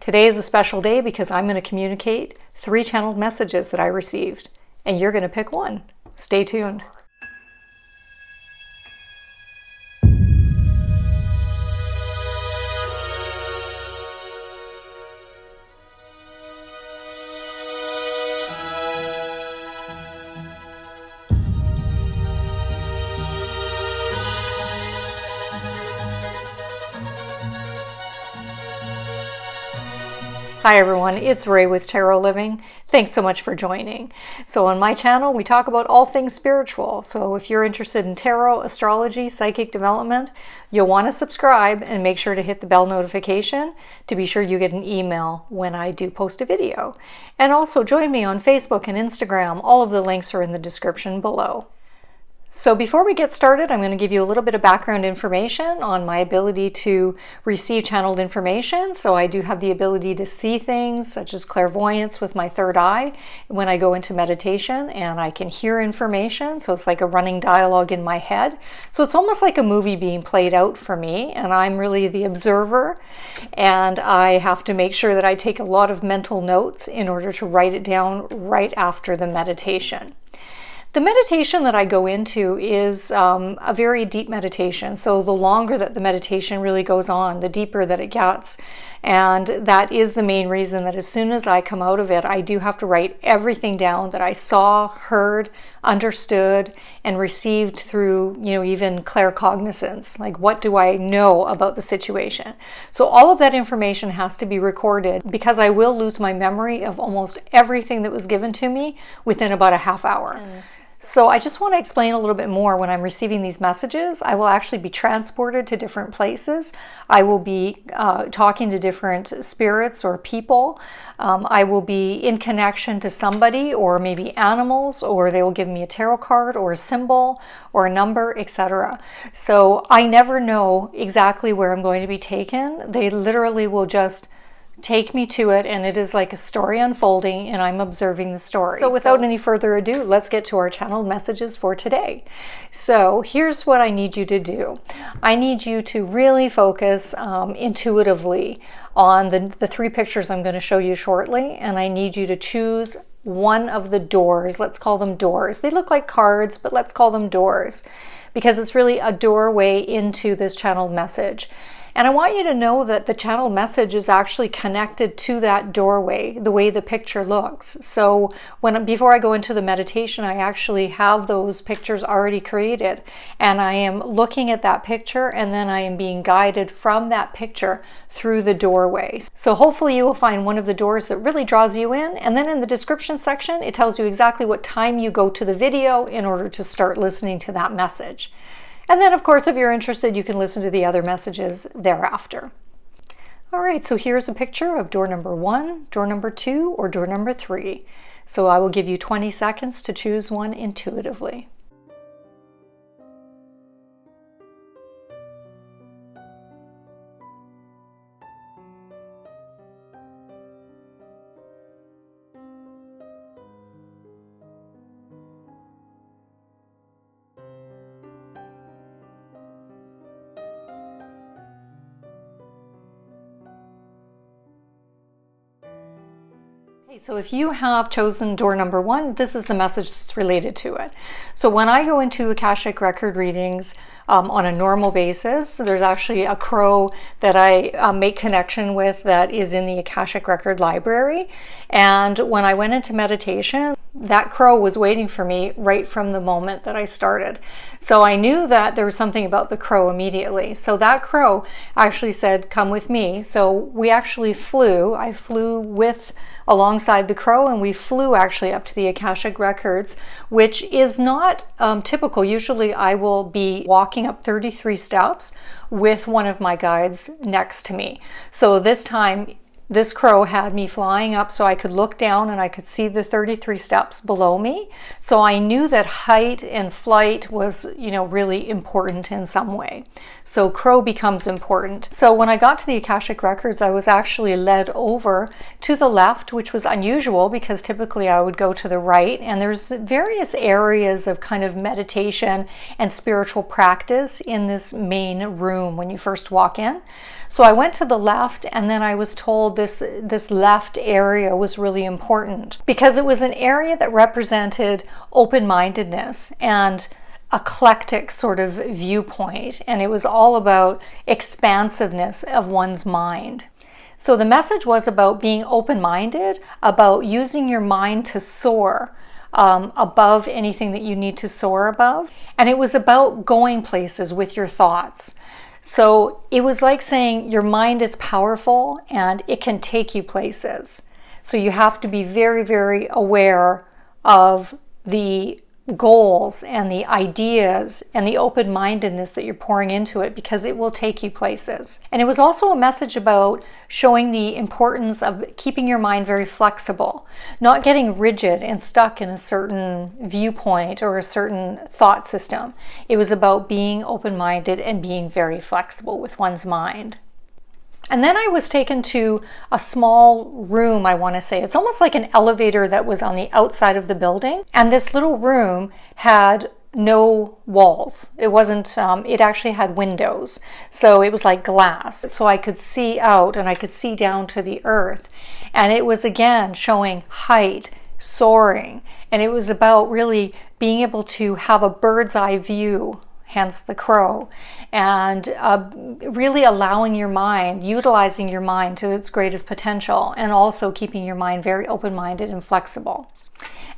Today is a special day because I'm going to communicate 3 channeled messages that I received, and you're going to pick one. Stay tuned. Hi everyone, it's Ray with Tarot Living. Thanks so much for joining. So on my channel, we talk about all things spiritual. So if you're interested in tarot, astrology, psychic development, you'll want to subscribe and make sure to hit the bell notification to be sure you get an email when I do post a video. And also join me on Facebook and Instagram. All of the links are in the description below. So before we get started, I'm going to give you a little bit of background information on my ability to receive channeled information. So I do have the ability to see things such as clairvoyance with my third eye when I go into meditation, and I can hear information. So it's like a running dialogue in my head. So it's almost like a movie being played out for me, and I'm really the observer, and I have to make sure that I take a lot of mental notes in order to write it down right after the meditation. The meditation that I go into is a very deep meditation. So the longer that the meditation really goes on, the deeper that it gets. And that is the main reason that as soon as I come out of it, I do have to write everything down that I saw, heard, understood, and received through, even claircognizance. Like, what do I know about the situation? So all of that information has to be recorded because I will lose my memory of almost everything that was given to me within about a half hour. So I just want to explain a little bit more. When I'm receiving these messages, I will actually be transported to different places. I will be talking to different spirits or people. I will be in connection to somebody or maybe animals, or they will give me a tarot card or a symbol or a number, etc. So I never know exactly where I'm going to be taken. They literally will just take me to it, and it is like a story unfolding, and I'm observing the story. So without any further ado, let's get to our channeled messages for today. So here's what I need you to do. I need you to really focus intuitively on the 3 pictures I'm going to show you shortly, and I need you to choose one of the doors. Let's call them doors. They look like cards, but let's call them doors because it's really a doorway into this channeled message. And I want you to know that the channel message is actually connected to that doorway, the way the picture looks. So before I go into the meditation, I actually have those pictures already created, and I am looking at that picture, and then I am being guided from that picture through the doorway. So hopefully you will find one of the doors that really draws you in, and then in the description section, it tells you exactly what time you go to the video in order to start listening to that message. And then, of course, if you're interested, you can listen to the other messages thereafter. All right, so here's a picture of door number 1, door number 2, or door number 3. So I will give you 20 seconds to choose one intuitively. So if you have chosen door number 1, this is the message that's related to it. So when I go into Akashic record readings on a normal basis, there's actually a crow that I make connection with that is in the Akashic record library. And when I went into meditation, that crow was waiting for me right from the moment that I started. So I knew that there was something about the crow immediately. So that crow actually said, "Come with me." So we actually flew. I flew alongside the crow, and we flew actually up to the Akashic records, which is not typical. Usually I will be walking up 33 steps with one of my guides next to me. So this time this crow had me flying up so I could look down and I could see the 33 steps below me. So I knew that height and flight was, really important in some way. So crow becomes important. So when I got to the Akashic records, I was actually led over to the left, which was unusual because typically I would go to the right. And there's various areas of kind of meditation and spiritual practice in this main room when you first walk in. So I went to the left, and then I was told this left area was really important because it was an area that represented open-mindedness and eclectic sort of viewpoint, and it was all about expansiveness of one's mind. So the message was about being open-minded, about using your mind to soar above anything that you need to soar above, and it was about going places with your thoughts. So it was like saying your mind is powerful and it can take you places. So you have to be very, very aware of the goals and the ideas and the open-mindedness that you're pouring into it, because it will take you places. And it was also a message about showing the importance of keeping your mind very flexible, not getting rigid and stuck in a certain viewpoint or a certain thought system. It was about being open-minded and being very flexible with one's mind. And then I was taken to a small room, I want to say. It's almost like an elevator that was on the outside of the building. And this little room had no walls. It wasn't, it actually had windows. So it was like glass. So I could see out and I could see down to the earth. And it was again showing height, soaring. And it was about really being able to have a bird's eye view, hence the crow, and really allowing your mind, utilizing your mind to its greatest potential, and also keeping your mind very open-minded and flexible.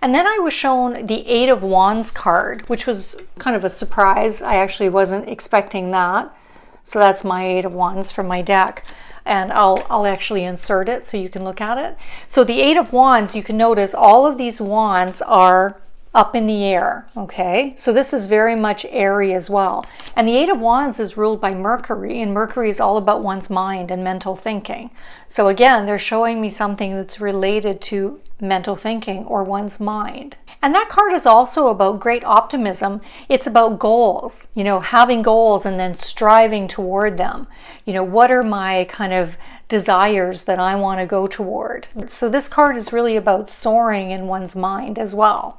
And then I was shown the Eight of Wands card, which was kind of a surprise. I actually wasn't expecting that. So that's my Eight of Wands from my deck. And I'll actually insert it so you can look at it. So the Eight of Wands, you can notice all of these wands are up in the air, okay? So this is very much airy as well. And the Eight of Wands is ruled by Mercury, and Mercury is all about one's mind and mental thinking. So again, they're showing me something that's related to mental thinking or one's mind. And that card is also about great optimism. It's about goals, you know, having goals and then striving toward them. You know, what are my kind of desires that I want to go toward? So this card is really about soaring in one's mind as well.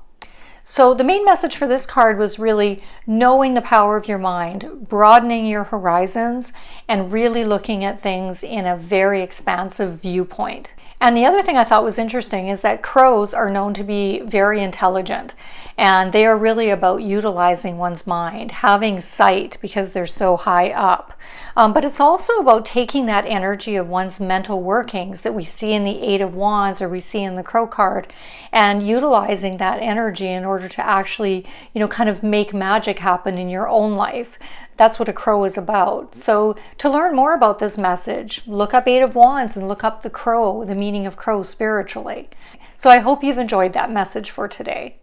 So the main message for this card was really knowing the power of your mind, broadening your horizons, and really looking at things in a very expansive viewpoint. And the other thing I thought was interesting is that crows are known to be very intelligent, and they are really about utilizing one's mind, having sight because they're so high up. But it's also about taking that energy of one's mental workings that we see in the Eight of Wands or we see in the Crow card, and utilizing that energy in order to actually, you know, kind of make magic happen in your own life. That's what a crow is about. So to learn more about this message, look up Eight of Wands and look up the crow, the meaning of crow spiritually. So I hope you've enjoyed that message for today.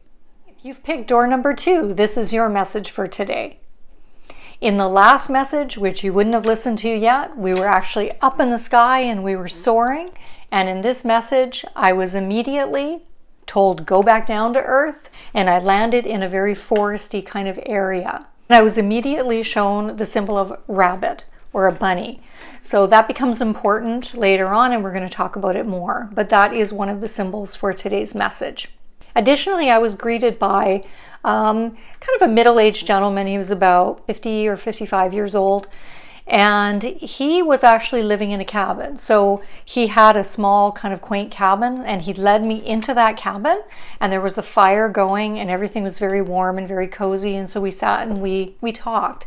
If you've picked door number 2, this is your message for today. In the last message, which you wouldn't have listened to yet, we were actually up in the sky and we were soaring. And in this message, I was immediately told, go back down to earth. And I landed in a very foresty kind of area. And I was immediately shown the symbol of rabbit or a bunny. So that becomes important later on, and we're going to talk about it more. But that is one of the symbols for today's message. Additionally, I was greeted by kind of a middle-aged gentleman. He was about 50 or 55 years old. And he was actually living in a cabin. So he had a small kind of quaint cabin, and he led me into that cabin, and there was a fire going and everything was very warm and very cozy. And so we sat and we talked.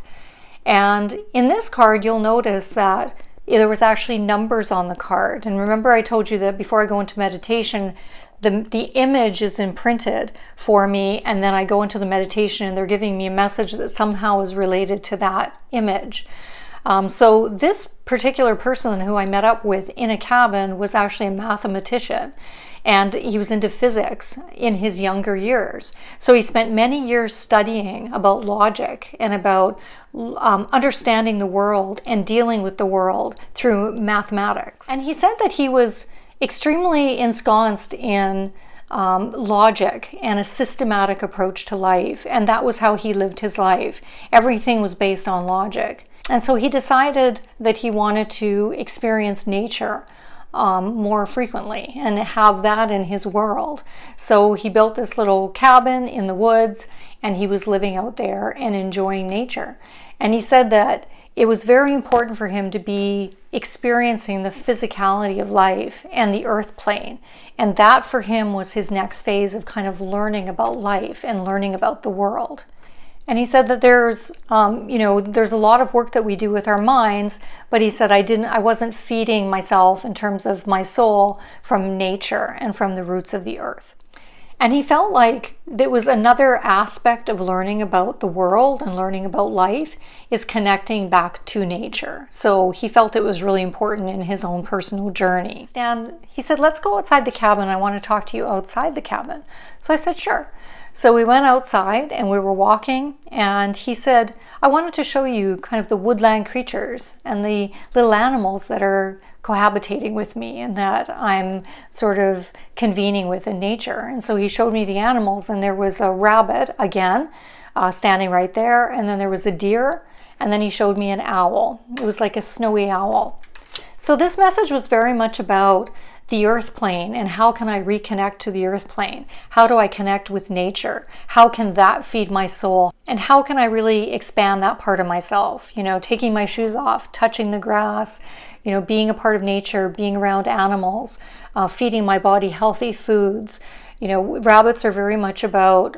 And in this card, you'll notice that there was actually numbers on the card. And remember, I told you that before I go into meditation, the image is imprinted for me, and then I go into the meditation and they're giving me a message that somehow is related to that image. So this particular person who I met up with in a cabin was actually a mathematician, and he was into physics in his younger years. So he spent many years studying about logic and about understanding the world and dealing with the world through mathematics. And he said that he was extremely ensconced in logic and a systematic approach to life, and that was how he lived his life. Everything was based on logic. And so he decided that he wanted to experience nature more frequently and have that in his world. So he built this little cabin in the woods, and he was living out there and enjoying nature. And he said that it was very important for him to be experiencing the physicality of life and the earth plane. And that for him was his next phase of kind of learning about life and learning about the world. And he said that there's a lot of work that we do with our minds, but he said I wasn't feeding myself in terms of my soul from nature and from the roots of the earth. And he felt like there was another aspect of learning about the world and learning about life is connecting back to nature. So he felt it was really important in his own personal journey. And he said, let's go outside the cabin. I want to talk to you outside the cabin. So I said, sure. So we went outside and we were walking, and he said, I wanted to show you kind of the woodland creatures and the little animals that are cohabitating with me and that I'm sort of convening with in nature. And so he showed me the animals, and there was a rabbit again standing right there, and then there was a deer, and then he showed me an owl. It was like a snowy owl. So this message was very much about the earth plane and how can I reconnect to the earth plane? How do I connect with nature? How can that feed my soul? And how can I really expand that part of myself? Taking my shoes off, touching the grass, being a part of nature, being around animals, feeding my body healthy foods. Rabbits are very much about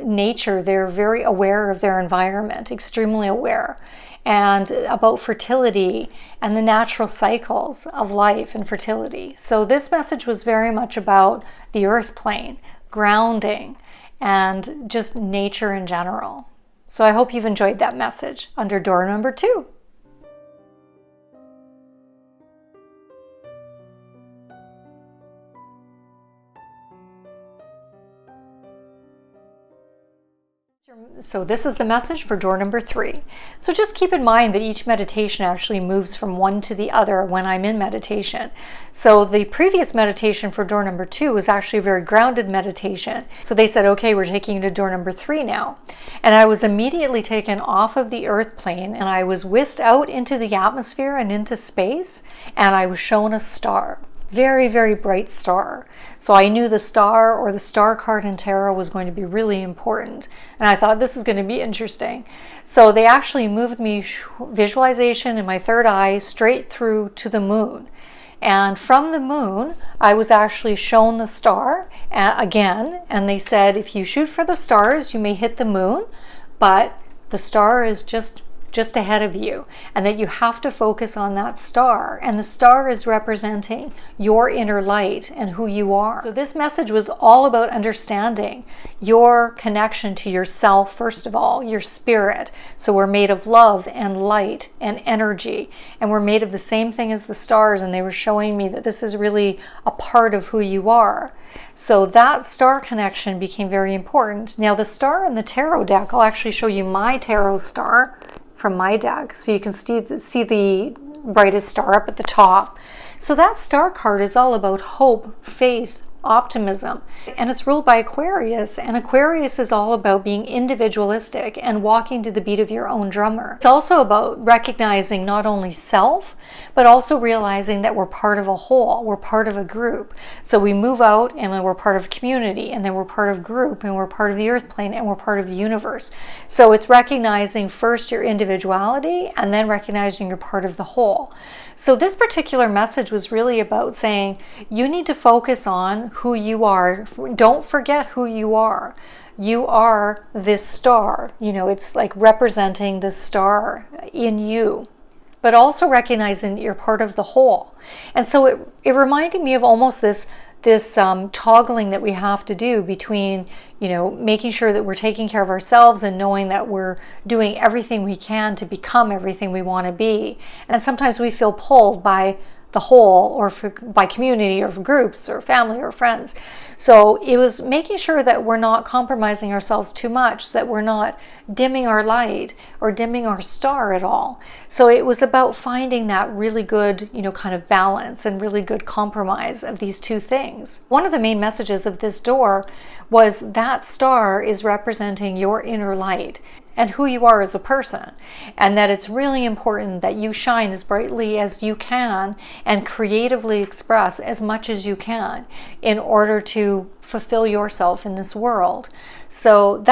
nature. They're very aware of their environment, extremely aware, and about fertility and the natural cycles of life and fertility. So this message was very much about the earth plane, grounding, and just nature in general. So I hope you've enjoyed that message under door number 2. So this is the message for door number 3. So just keep in mind that each meditation actually moves from one to the other when I'm in meditation. So the previous meditation for door number 2 was actually a very grounded meditation. So they said, okay, we're taking you to door number 3 now. And I was immediately taken off of the earth plane, and I was whisked out into the atmosphere and into space, and I was shown a star. Very, very bright star. So I knew the star or the star card in tarot was going to be really important. And I thought this is going to be interesting. So they actually moved me visualization in my third eye straight through to the moon. And from the moon, I was actually shown the star again. And they said, if you shoot for the stars, you may hit the moon, but the star is just ahead of you, and that you have to focus on that star, and the star is representing your inner light and who you are. So this message was all about understanding your connection to yourself, first of all, your spirit. So we're made of love and light and energy, and we're made of the same thing as the stars, and they were showing me that this is really a part of who you are. So that star connection became very important. Now the star in the tarot deck, I'll actually show you my tarot star from my deck, so you can see the brightest star up at the top. So that star card is all about hope, faith, optimism, and it's ruled by Aquarius, and Aquarius is all about being individualistic and walking to the beat of your own drummer. It's also about recognizing not only self, but also realizing that we're part of a whole, we're part of a group. So we move out, and then we're part of community, and then we're part of group, and we're part of the earth plane, and we're part of the universe. So it's recognizing first your individuality, and then recognizing you're part of the whole. So this particular message was really about saying you need to focus on who you are. Don't forget who you are. You are this star. It's like representing the star in you, but also recognizing that you're part of the whole. And so it reminded me of almost this toggling that we have to do between, making sure that we're taking care of ourselves and knowing that we're doing everything we can to become everything we want to be. And sometimes we feel pulled by the whole, or by community, or groups, or family, or friends. So it was making sure that we're not compromising ourselves too much, so that we're not dimming our light or dimming our star at all. So it was about finding that really good, kind of balance and really good compromise of these two things. One of the main messages of this door was that star is representing your inner light. and who you are as a person, and that it's really important that you shine as brightly as you can and creatively express as much as you can in order to fulfill yourself in this world. So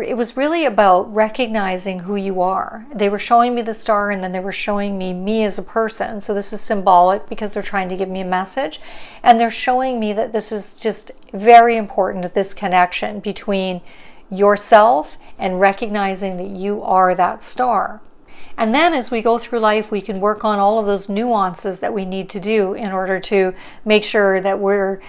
it was really about recognizing who you are. They were showing me the star, and then they were showing me as a person. So this is symbolic because they're trying to give me a message, and they're showing me that this is just very important, this connection between yourself and recognizing that you are that star. And then as we go through life, we can work on all of those nuances that we need to do in order to make sure that we're,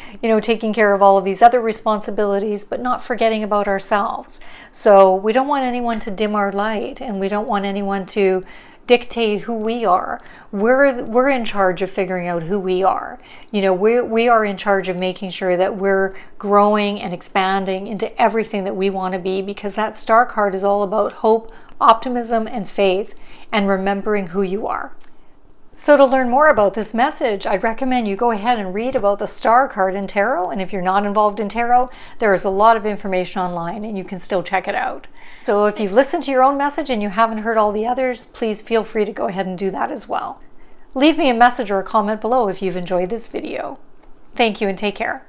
taking care of all of these other responsibilities, but not forgetting about ourselves. So we don't want anyone to dim our light, and we don't want anyone to dictate who we are. We're in charge of figuring out who we are. We are in charge of making sure that we're growing and expanding into everything that we want to be, because that star card is all about hope, optimism, and faith, and remembering who you are. So to learn more about this message, I'd recommend you go ahead and read about the star card in tarot. And if you're not involved in tarot, there is a lot of information online and you can still check it out. So if you've listened to your own message and you haven't heard all the others, please feel free to go ahead and do that as well. Leave me a message or a comment below if you've enjoyed this video. Thank you and take care.